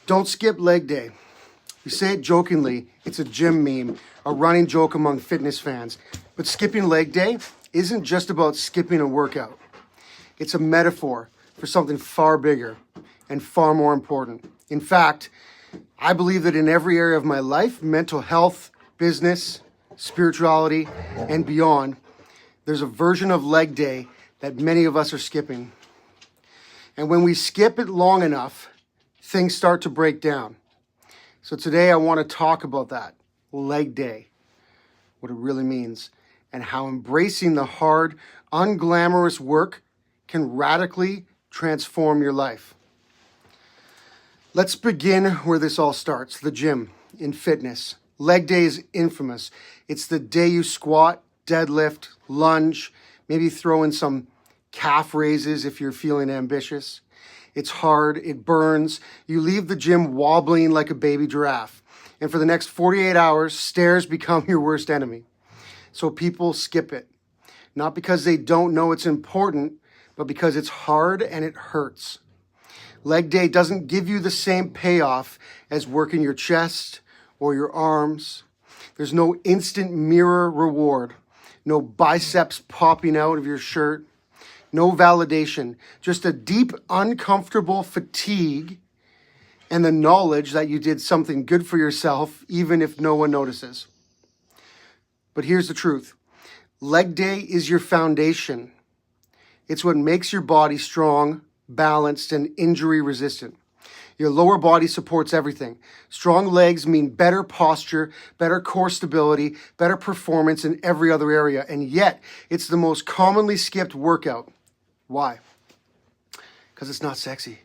Don't skip leg day. We say it jokingly, it's a gym meme, a running joke among fitness fans. But skipping leg day isn't just about skipping a workout. It's a metaphor for something far bigger and far more important. In fact, I believe that in every area of my life, mental health, business, spirituality, and beyond, there's a version of leg day that many of us are skipping. And when we skip it long enough, things start to break down. So today I want to talk about that, leg day, what it really means, and how embracing the hard, unglamorous work can radically transform your life. Let's begin where this all starts, the gym, in fitness. Leg day is infamous. It's the day you squat, deadlift, lunge, maybe throw in some calf raises if you're feeling ambitious. It's hard, it burns. You leave the gym wobbling like a baby giraffe. And for the next 48 hours, stairs become your worst enemy. So people skip it. Not because they don't know it's important, but because it's hard and it hurts. Leg day doesn't give you the same payoff as working your chest or your arms. There's no instant mirror reward, no biceps popping out of your shirt, no validation, just a deep, uncomfortable fatigue and the knowledge that you did something good for yourself, even if no one notices. But here's the truth. Leg day is your foundation. It's what makes your body strong, balanced, and injury resistant. Your lower body supports everything. Strong legs mean better posture, better core stability, better performance in every other area. And yet, it's the most commonly skipped workout. Why? Because it's not sexy.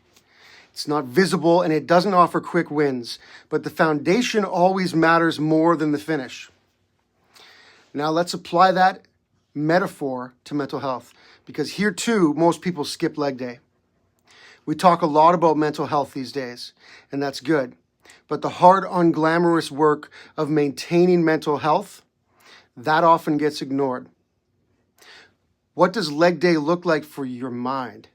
It's not visible and it doesn't offer quick wins. But the foundation always matters more than the finish. Now let's apply that metaphor to mental health. Because here too, most people skip leg day. We talk a lot about mental health these days, and that's good. But the hard, unglamorous work of maintaining mental health, that often gets ignored. What does leg day look like for your mind?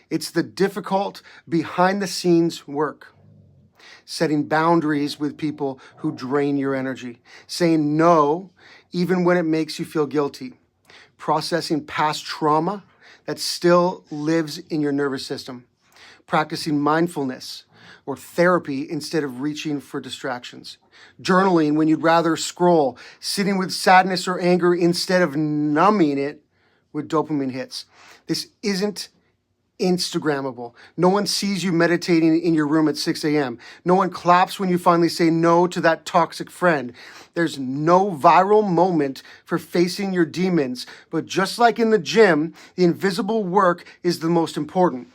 It's the difficult, behind-the-scenes work. Setting boundaries with people who drain your energy. Saying no, even when it makes you feel guilty. Processing past trauma that still lives in your nervous system. Practicing mindfulness or therapy instead of reaching for distractions. Journaling when you'd rather scroll. Sitting with sadness or anger instead of numbing it with dopamine hits. This isn't Instagrammable. No one sees you meditating in your room at 6 a.m. No one claps when you finally say no to that toxic friend. There's no viral moment for facing your demons. But just like in the gym, the invisible work is the most important.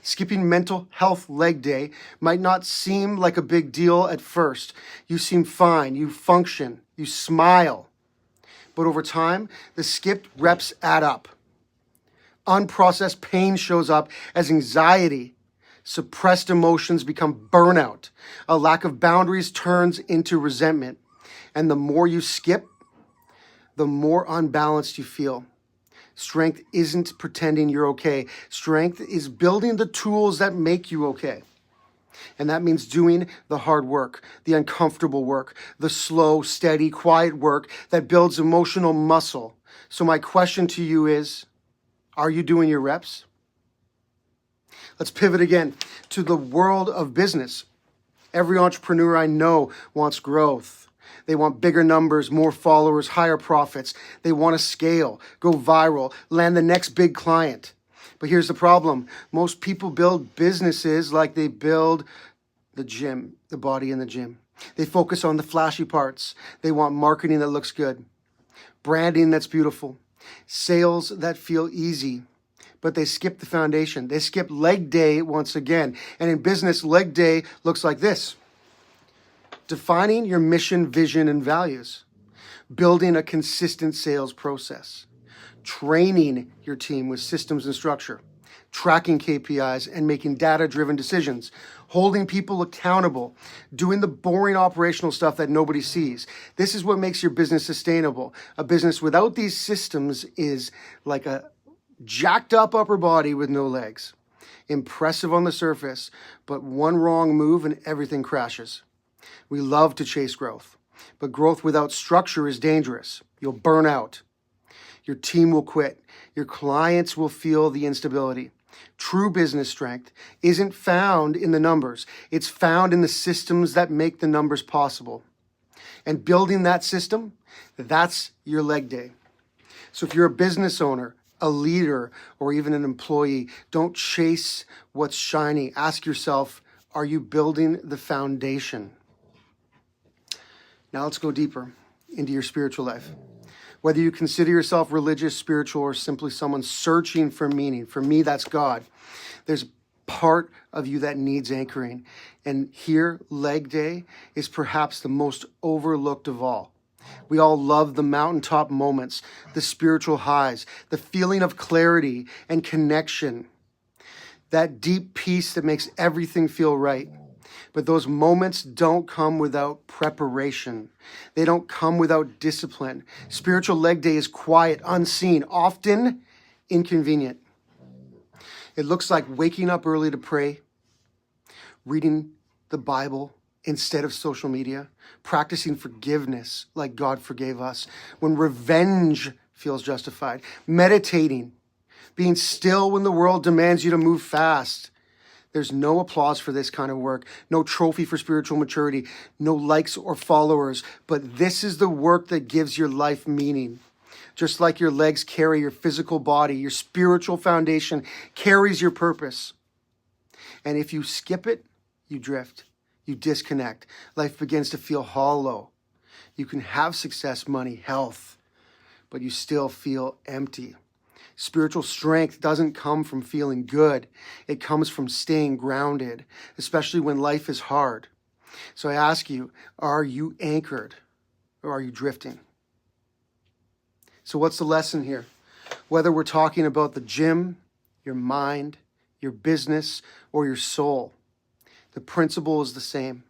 Skipping mental health leg day might not seem like a big deal at first. You seem fine, you function, you smile. But over time, the skipped reps add up. Unprocessed pain shows up as anxiety. Suppressed emotions become burnout. A lack of boundaries turns into resentment. And the more you skip, the more unbalanced you feel. Strength isn't pretending you're okay. Strength is building the tools that make you okay. And that means doing the hard work, the uncomfortable work, the slow, steady, quiet work that builds emotional muscle. So my question to you is, are you doing your reps? Let's pivot again to the world of business. Every entrepreneur I know wants growth. They want bigger numbers, more followers, higher profits. They want to scale, go viral, land the next big client. But here's the problem. Most people build businesses like they build the gym, the body in the gym. They focus on the flashy parts. They want marketing that looks good, branding that's beautiful, sales that feel easy. But they skip the foundation. They skip leg day once again. And in business, leg day looks like this. Defining your mission, vision, and values. Building a consistent sales process. Training your team with systems and structure. Tracking KPIs and making data-driven decisions. Holding people accountable. Doing the boring operational stuff that nobody sees. This is what makes your business sustainable. A business without these systems is like a jacked up upper body with no legs. impressive on the surface, but one wrong move and everything crashes. We love to chase growth, but growth without structure is dangerous. You'll burn out. Your team will quit. Your clients will feel the instability. True business strength isn't found in the numbers. It's found in the systems that make the numbers possible. And building that system, that's your leg day. So if you're a business owner, a leader, or even an employee, don't chase what's shiny. Ask yourself, are you building the foundation? Now let's go deeper into your spiritual life. Whether you consider yourself religious, spiritual, or simply someone searching for meaning, for me, that's God. There's part of you that needs anchoring. And here, leg day is perhaps the most overlooked of all. We all love the mountaintop moments, the spiritual highs, the feeling of clarity and connection, that deep peace that makes everything feel right. But those moments don't come without preparation. They don't come without discipline. Spiritual leg day is quiet, unseen, often inconvenient. It looks like waking up early to pray, reading the Bible instead of social media, practicing forgiveness like God forgave us, when revenge feels justified, meditating, being still when the world demands you to move fast. There's no applause for this kind of work, no trophy for spiritual maturity, no likes or followers, but this is the work that gives your life meaning. Just like your legs carry your physical body, your spiritual foundation carries your purpose. And if you skip it, you drift, you disconnect. Life begins to feel hollow. You can have success, money, health, but you still feel empty. Spiritual strength doesn't come from feeling good. It comes from staying grounded, especially when life is hard. So I ask you, are you anchored or are you drifting? So what's the lesson here? Whether we're talking about the gym, your mind, your business, or your soul, the principle is the same.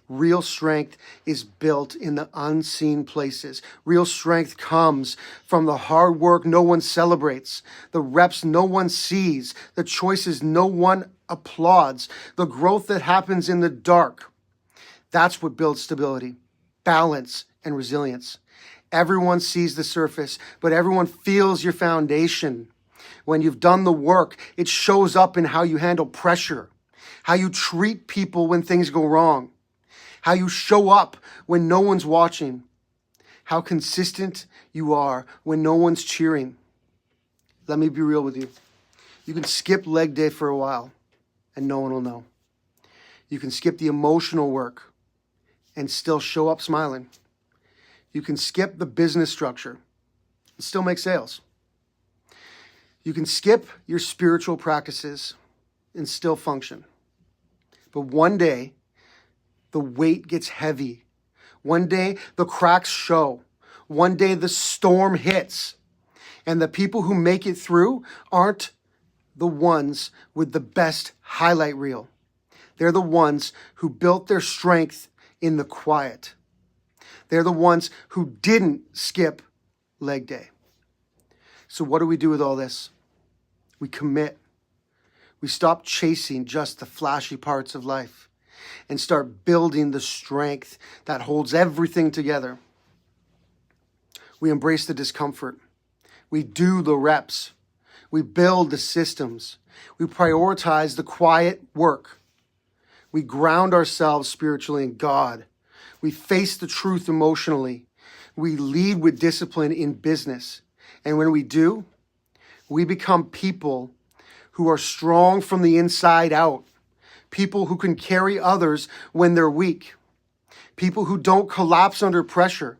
Real strength is built in the unseen places. Real strength comes from the hard work no one celebrates, the reps no one sees, the choices no one applauds, the growth that happens in the dark. That's what builds stability, balance, and resilience. Everyone sees the surface, but everyone feels your foundation. When you've done the work, it shows up in how you handle pressure, how you treat people when things go wrong, how you show up when no one's watching, how consistent you are when no one's cheering. Let me be real with you. You can skip leg day for a while and no one will know. You can skip the emotional work and still show up smiling. You can skip the business structure and still make sales. You can skip your spiritual practices and still function. But one day, the weight gets heavy. One day, the cracks show. One day, the storm hits. And the people who make it through aren't the ones with the best highlight reel. They're the ones who built their strength in the quiet. They're the ones who didn't skip leg day. So what do we do with all this? We commit. We stop chasing just the flashy parts of life and start building the strength that holds everything together. We embrace the discomfort. We do the reps. We build the systems. We prioritize the quiet work. We ground ourselves spiritually in God. We face the truth emotionally. We lead with discipline in business. And when we do, we become people who are strong from the inside out. People who can carry others when they're weak. People who don't collapse under pressure.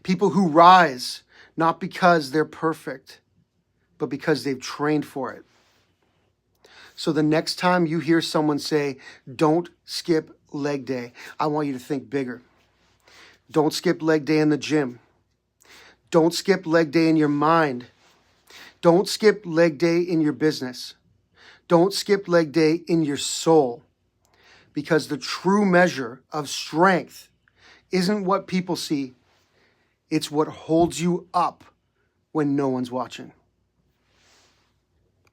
People who rise, not because they're perfect, but because they've trained for it. So the next time you hear someone say, don't skip leg day, I want you to think bigger. Don't skip leg day in the gym. Don't skip leg day in your mind. Don't skip leg day in your business. Don't skip leg day in your soul. Because the true measure of strength isn't what people see. It's what holds you up when no one's watching.